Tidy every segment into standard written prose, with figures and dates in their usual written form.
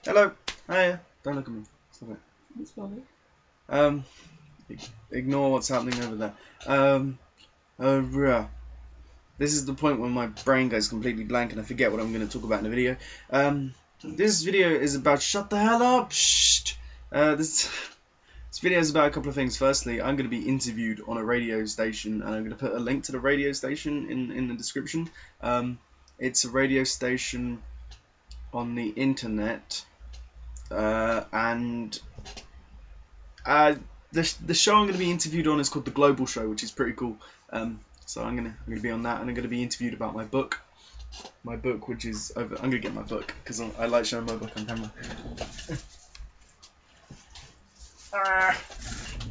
Hello. Hiya. Don't look at me. Stop it. It's funny. Um, Ignore what's happening over there. Yeah. This is the point when my brain goes completely blank and I forget what I'm going to talk about in the video. This video is about... Shut the hell up! Shh! This video is about a couple of things. Firstly, I'm going to be interviewed on a radio station, and I'm going to put a link to the radio station in the description. It's a radio station on the internet, and the show I'm going to be interviewed on is called The Global Show, which is pretty cool. So I'm gonna be on that, and I'm gonna be interviewed about my book. My book, which is over. I'm gonna get my book because I like showing my book on camera.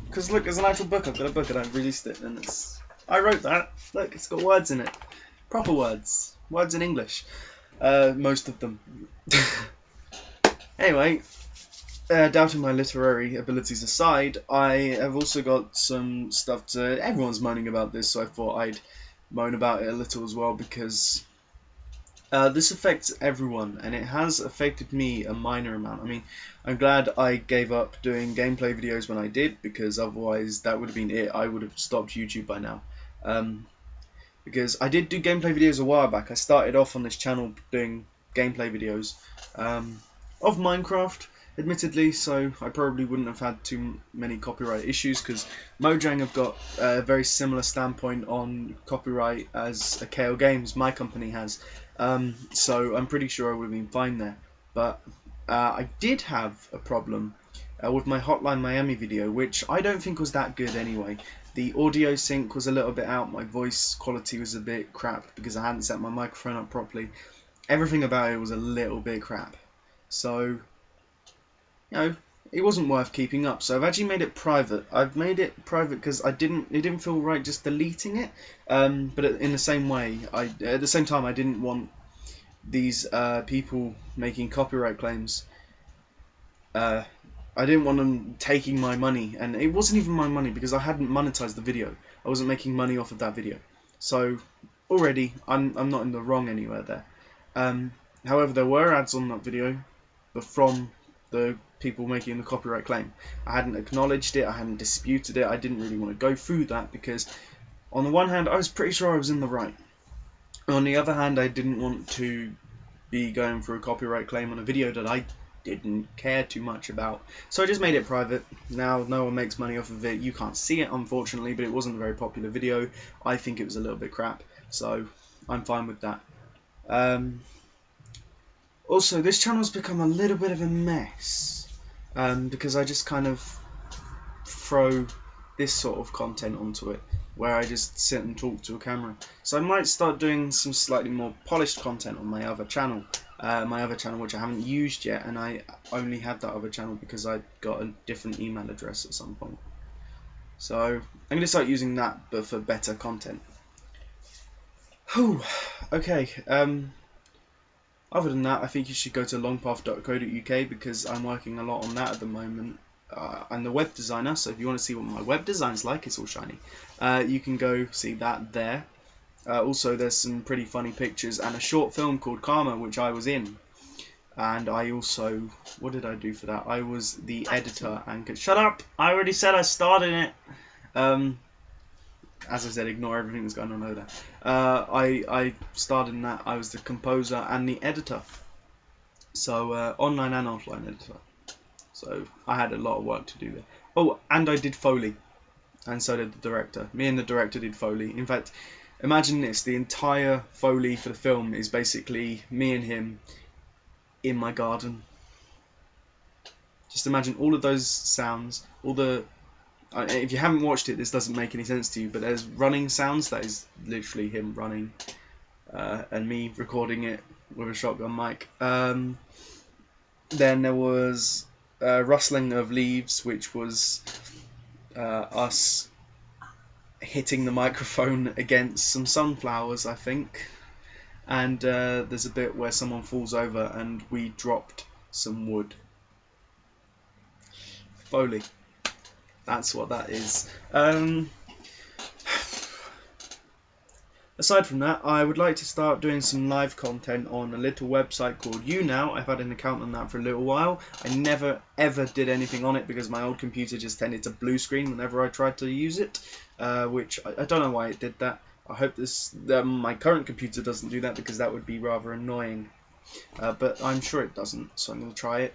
Because look, there's an actual book. I've got a book and I've released it, and I wrote that. Look, it's got words in it, proper words in English. Most of them. Anyway. Doubting my literary abilities aside, I have also got some stuff to... Everyone's moaning about this, so I thought I'd moan about it a little as well, because this affects everyone, and it has affected me a minor amount. I mean, I'm glad I gave up doing gameplay videos when I did, because otherwise that would have been it. I would have stopped YouTube by now. Because I did do gameplay videos a while back. I started off on this channel doing gameplay videos of Minecraft, admittedly, so I probably wouldn't have had too many copyright issues, because Mojang have got a very similar standpoint on copyright as KO Games, my company, has. So I'm pretty sure I would have been fine there. But I did have a problem with my Hotline Miami video, which I don't think was that good anyway. The audio sync was a little bit out, my voice quality was a bit crap because I hadn't set my microphone up properly. Everything about it was a little bit crap. So, it wasn't worth keeping up. So I've actually made it private. I've made it private because it didn't feel right just deleting it. But in the same way, at the same time, I didn't want these people making copyright claims. I didn't want them taking my money, and it wasn't even my money because I hadn't monetized the video. I wasn't making money off of that video. So already, I'm not in the wrong anywhere there. However, there were ads on that video, but from the people making the copyright claim. I hadn't acknowledged it, I hadn't disputed it, I didn't really want to go through that because on the one hand I was pretty sure I was in the right. On the other hand, I didn't want to be going for a copyright claim on a video that I didn't care too much about. So I just made it private. Now no one makes money off of it. You can't see it, unfortunately, but it wasn't a very popular video. I think it was a little bit crap, so I'm fine with that. Also, this channel's become a little bit of a mess because I just kind of throw this sort of content onto it, where I just sit and talk to a camera. So I might start doing some slightly more polished content on my other channel, which I haven't used yet, and I only had that other channel because I got a different email address at some point. So I'm going to start using that, but for better content. Whew. Okay. Other than that, I think you should go to longpath.co.uk because I'm working a lot on that at the moment. I'm the web designer, so if you want to see what my web design's like, it's all shiny. You can go see that there. Also, there's some pretty funny pictures and a short film called Karma, which I was in. And I also, what did I do for that? I was the editor and... Shut up! I already said I starred in it! As I said, ignore everything that's going on over there. I starred in that. I was the composer and the editor. So, online and offline editor. So, I had a lot of work to do there. Oh, and I did Foley. And so did the director. Me and the director did Foley. In fact, imagine this. The entire Foley for the film is basically me and him in my garden. Just imagine all of those sounds, all the... If you haven't watched it, this doesn't make any sense to you, but there's running sounds. That is literally him running, and me recording it with a shotgun mic. Then there was rustling of leaves, which was us hitting the microphone against some sunflowers, I think. And there's a bit where someone falls over and we dropped some wood. Foley. That's what that is. There aside from that, I would like to start doing some live content on a little website called YouNow. I've had an account on that for a little while. I never ever did anything on it because my old computer just tended to blue screen whenever I tried to use it, which I don't know why it did that. I hope my current computer doesn't do that because that would be rather annoying. But I'm sure it doesn't, so I'm gonna try it.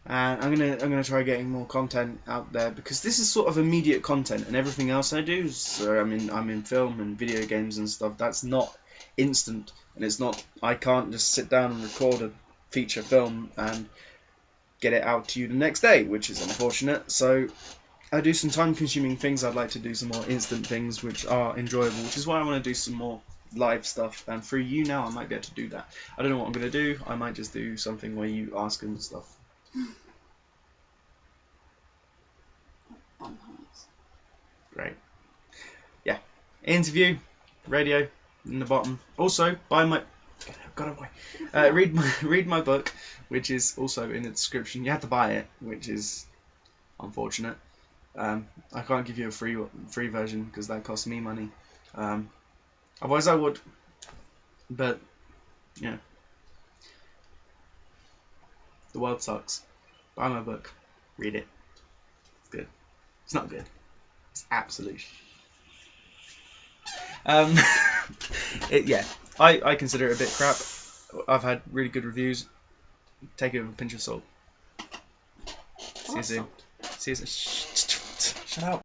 And I'm gonna try getting more content out there because this is sort of immediate content, and everything else I do, so I'm in film and video games and stuff. That's not instant, and it's not. I can't just sit down and record a feature film and get it out to you the next day, which is unfortunate. So I do some time-consuming things. I'd like to do some more instant things which are enjoyable, which is why I want to do some more live stuff. And through YouNow, I might be able to do that. I don't know what I'm gonna do. I might just do something where you ask and stuff. Great. Yeah. Interview, radio, in the bottom. Also, buy my. Got away. Read my book, which is also in the description. You have to buy it, which is unfortunate. I can't give you a free version because that costs me money. Otherwise, I would. But yeah, the world sucks. Buy my book. Read it. It's good. It's not good. It's absolute. Yeah, I consider it a bit crap. I've had really good reviews. Take it with a pinch of salt. See you soon. See you soon. Shut up.